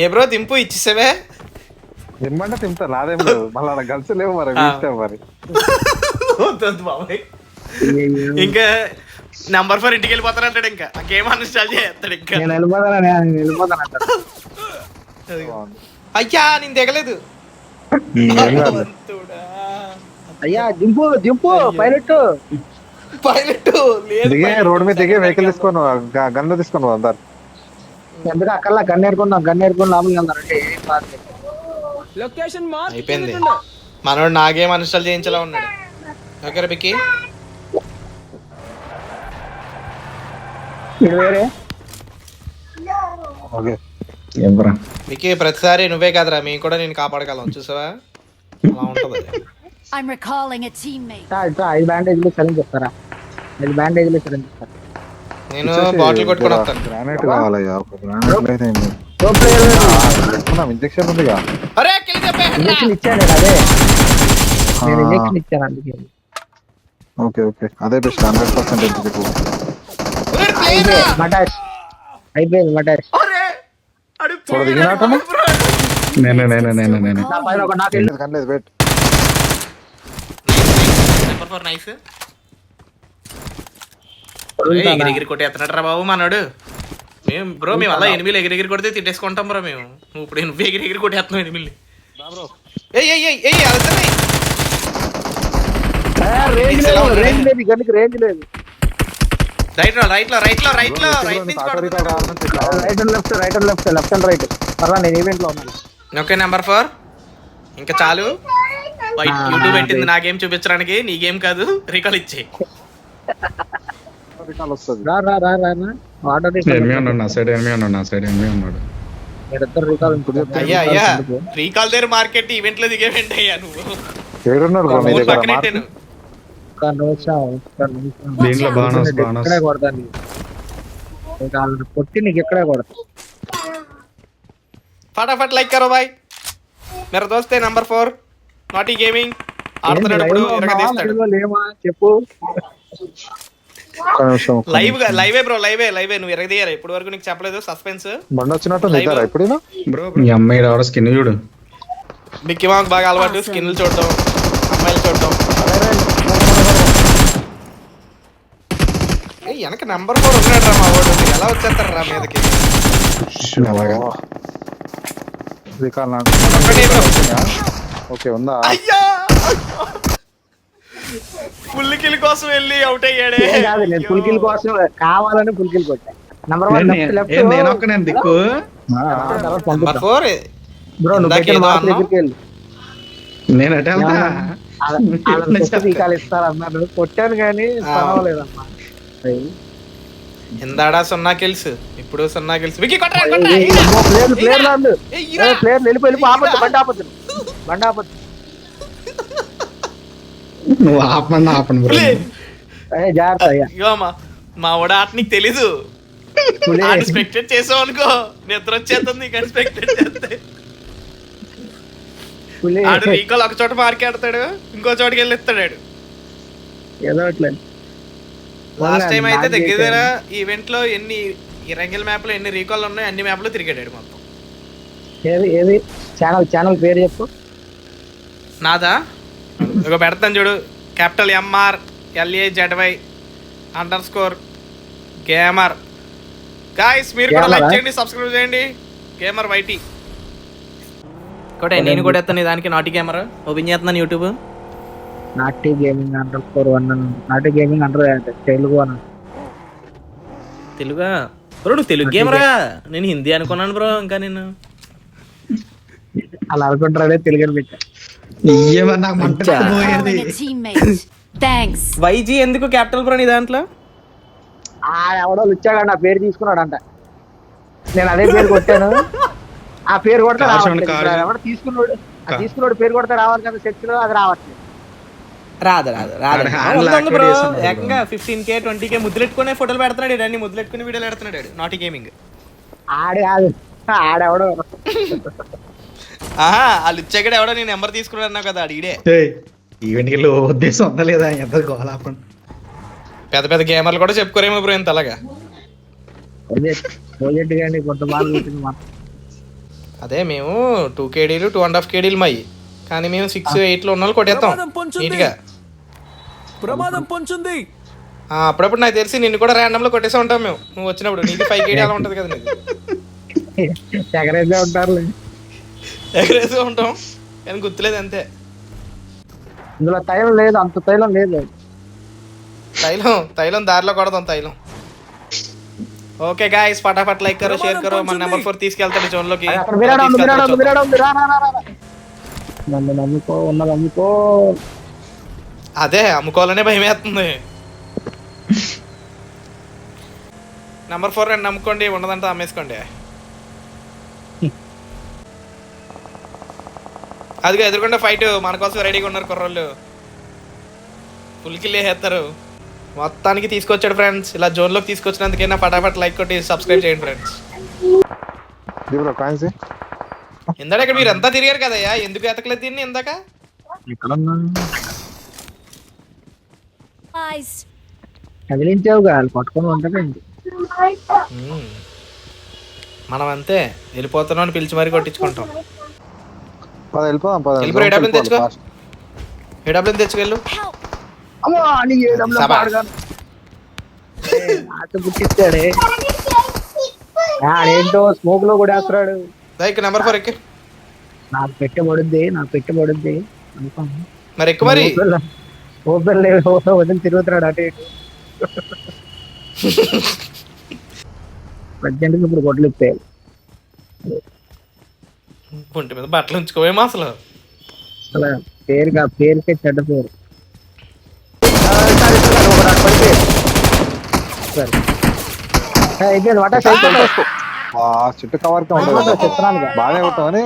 ఏ bro దింపు ఇచ్చేసావే? తినమంటే తింటా, నాదేం లేదు. మళ్ళీ అలా కలిసి లేవు మరి, ఇష్టం మరి. వద్దు బాబాయ్, ఇంకా నంబర్ 4 ఇంటికి వెళ్ళిపోతానంటాడు. ఇంకా ఆ గేమ్ అన్ఇన్స్టాల్ చేస్తాడు. ఇంకా నేను వెళ్ళిపోతాను అంటాడు. అయ్యా నేను దిగలేదు. అయ్యా దింపు పైలట్ దిగే రోడ్ మీద దిగే వెహికల్ తీసుకొని గన్ను తీసుకొని అందరు. ఎందుకు అక్కడ గన్ను ఏరుకుని లోపలికి వెళ్తారంటే అయిపోయింది. మనోడు నా గేమ్ అన్ఇన్స్టాల్ చేయించేలా ఉన్నాడు. ఓకే బిక్కి వేరే బిక్కి ప్రతిసారి నువ్వే కాదురా, మేము కూడా నేను కాపాడగలం. చూసావా అలా ఉంటది. I'm recalling a teammate. 5 బ్యాండేజ్లు సరైన చెప్తారా? 5 బ్యాండేజ్లు సరైన చెప్తారా? నేను బాటిల్ కొట్టుకొని వస్తాను. గ్రానైట్ కావాలయ్యా, ఒక గ్రానైట్ అయితే ఇంజక్షన్ ఉందిగా. అరే కిల్ చెప్పే. ఇంజక్షన్ ఇచ్చాను నేను, అదే నేను ఇంజక్షన్ ఇచ్చాను అందుకే. ఓకే ఓకే, అదే బెస్ట్. 100% మటాష్ అయిపోయింది. మటాష్ కనలేదు. Wait number 4 nice. ఎగిరి కొట్టేస్తున్నాడు రా బాబు మనోడు. మేము అలా ఎనిమిది ఎగిరి కొడితే తిట్టేసుకుంటాం బ్రో మేము. నువ్వు ఇప్పుడు నువ్వు ఎగిరి కొట్టేస్తున్నావు ఎనిమిది. రేంజ్ లేదు. రైట్ లో లెఫ్ట్ అండ్ రైట్. పర్వాలేదు, నేను ఈవెంట్ లో ఉన్నాను. ఓకే నెంబర్ 4 ఇంకా చాలు. యూట్యూబ్ పెట్టింది నా గేమ్ చూపించడానికి, నీ గేమ్ కాదు. రికాల్ ఇచ్చే అయ్యా అయ్యా రీకాల్ దగ్గర మార్కెట్ ఈవెంట్ లో దిగేవేంటి అయ్యా నువ్వు? కొట్టి నీకు ఎక్కడే కొడతా. फटाफट लाइक करो भाई. मेरा दोस्त है नंबर 4 नॉटी गेमिंग ఆడుతున్నాడు. ఇప్పుడు ఇరగదీస్తాడు. చెప్పు లైవే బ్రో, లైవే నువ్వు ఇరగదీయాలి. ఇప్పుడు వరకు నీకు చెప్పలేదు. సస్పెన్స్ బండి వచ్చినట్టు నిద్ర ఎప్పుడైనా బ్రో. మీ అమ్మాయి ఎవరో స్కిన్ చూడు. బిక్కి మాకు బాగా అలవాటు స్కిన్లు చూడటం, అమ్మాయిలు చూడటం. వెనక నెంబర్ 4 ఉన్నాడు రా మా వాడు. ఎలా వచ్చేస్తారు రా మీదకి? ఓకే ఉందా? అయ్యా ఫుల్ కిల్ కోసం వెళ్ళి అవుట్ అయ్యాడే. నేను ఫుల్ కిల్ కోసం కావాలని ఫుల్ కిల్ కొట్టా. నంబర్ 1 నేను ఒక్కనే దిక్కు. నంబర్ 4 బ్రో నువ్వు పెట్టిన మార్క్ దగ్గరికి వెళ్ళు. నేను అటే వెళ్తా. ఇస్తారు అన్నారు, కొట్టాను కానీ పర్వాలేదమ్మా. ఎందాడా 0 కిల్స్, ఇప్పుడు 0 కిల్స్. వికీ కొట్టరా ప్లేయర్ వెళ్ళిపోయి బండి ఆపొద్దు. నువ్వు ఆపను బ్రో. జాగ్రత్త అయ్యా. మా వాడు ఆట నీకు తెలీదు. ఎక్స్పెక్టెడ్ చేసావు అనుకో, నిద్ర వచ్చేస్తుంది. ఎక్స్పెక్టెడ్ చేస్తే ఆడు రీకాల్ ఒక చోట మార్కెడతాడు, ఇంకో చోటుకి వెళ్ళి ఇస్తాడు. ఏదో అట్లేదు. లాస్ట్ టైం అయితే దగ్గర ఈవెంట్ లో ఎన్ని రంగిల్ మ్యాప్ లో ఎన్ని రీకాల్ ఉన్నాయి అన్ని మ్యాప్ లో తిరిగాడు మొత్తం. ఏది ఛానల్ పేరు చెప్పు. నాదా ఇక పెడతాను చూడు. Capital MRLAZY_gamer. గాయ్స్ మీరు కూడా లైక్ చేయండి, సబ్స్క్రైబ్ చేయండి. గేమర్ వైటీ కొట్టే. నేను కూడా ఎత్తాను దానికి. నాటి గేమర్ ఓపెన్ చేస్తున్నాను యూట్యూబ్. నాటి గేమింగ్ _1 నాటి గేమింగ్ తెలుగు అన్న. తెలుగా బ్రో? నువ్వు తెలుగు గేమరా? నేను హిందీ అనుకున్నాను బ్రో. ఇంకా నేను అలా అనుకుంటారే తెలుగు పెట్టా. Recalling a teammate. Thanks. YG ఎందుకు క్యాపిటల్ బ్రో నీ దాంట్లో? ఎవడో వచ్చాడు నా పేరు తీసుకున్నాడంట. నేను అదే పేరు కొట్టాను. ఆ పేరు కొడితే ఎవడో తీసుకున్నాడు పేరు కొడితే రావాలి కదా సెర్చ్ లో. అది రావట్లేదు. రాదు బ్రో. ఏకంగా 15K 20K ముద్దులెట్టుకునే ఫోటోలు పెడుతున్నాడు. అన్ని ముద్దులెట్టుకుని వీడియోలు పెడుతున్నాడు. నాటి గేమింగ్ ఆడెవడో వాళ్ళు ఇచ్చాకడే ఎవడో నేను నెంబర్ తీసుకున్నాడు అన్నావు కదా అడిగిడే. ఈవెంట్ కి ఉద్దేశం ఉందా లేదా? ఎంత గోలాపండి. పెద్ద పెద్ద గేమర్లు కూడా చెప్పుకోరేమో బ్రో ఇంత అలాగా. కొంత బాగా అదే మేము 2 కేడీలు 2.5 కేడీలు మై, కానీ మేము 6, 8లో ఉన్న వాళ్ళు కొట్టేస్తాం నీట్గా. ప్రమాదం పొంచుంది. అప్పుడప్పుడు నాకు తెలిసి నిన్ను కూడా ర్యాండమ్లో కొట్టేసే ఉంటాం మేము, నువ్వు వచ్చినప్పుడు. నీది 5 కేడీ అలా ఉంటుంది కదా, నీది ఎగరేసే ఉంటారు. ఎగరేసే ఉంటాం కానీ గుర్తులేదు అంతే. ఇందులో తైలం లేదు, అంత తైలం లేదు. తైలం దారిలో కొడదాం తైలం. ఓకే గాయ్స్, ఫటాఫట్ లైక్ కరో, షేర్ కరో. మన నెంబర్ 4 తీసుకెళ్తాడు జోన్ లోకి. అక్కడ మిరాడా ఉంది, మిరాడా ఉంది, మిరాడా ఉంది. రా రా రా రా. నన్ను నమ్ముకో, ఉన్నది నమ్ముకో. అదే అమ్ముకోవాలనే భయం వేస్తుంది. నెంబర్ 4 రండి, నమ్ముకోండి, ఉన్నదంతా అమ్మేసుకోండి. అదిగో ఎదురుకుండా ఫైట్ మన కోసం రెడీగా ఉన్నారు కుర్రోళ్ళు, ఫుల్ కిల్ వేసేస్తారు. మొత్తానికి తీసుకొచ్చాడు ఫ్రెండ్స్. ఇలా జోన్లోకి తీసుకొచ్చినందుకైనా ఫటాఫట్ లైక్ కొట్టి సబ్స్క్రైబ్ చేయండి ఫ్రెండ్స్. ఇందాక ఇక్కడ మీరు అంతా తిరిగారు కదయ్యా, ఎందుకు ఎతకలేదు దీన్ని ఇందాక? Guys, కదిలించావుగా, వాళ్ళు పట్టుకొని ఉంటారండి. మనం అంతే, వెళ్ళిపోతున్నాం అని పిలిచి మరీ కొట్టించుకుంటాం. వెళ్ళిపోదాం. వెళ్ళిపో, ఏడబ్ల్యూని తెచ్చుకో, ఏడబ్ల్యూని తెచ్చుకెళ్ళు. help! అమ్మో అని ఏడంలో సభా. పాడగాను. ఆట పుట్టిస్తాడే. ఆడేంటో స్మోక్ లో కూడా వేస్తున్నాడు. ఇక్కడ నెంబర్ 4 ఎక్కి. నాకు పెట్టబడుద్ది, నాకు పెట్టబడుద్ది అనుకోను. మరి ఎక్కువ మరి. ఓపెన్ లేదు, వదిలి తిరుగుతున్నాడు అటు ఇటు. ప్రజెంట్కి ఇప్పుడు గొడ్లు ఇప్పాయి. ఒంటి మీద బట్టలు ఉంచుకోవేమో అసలు. అసలు పేరుకే చెడ్డ పేరు. అయిపోయింది. చుట్టూ కవర్ చెప్తున్నాను బాగానే కొట్టామని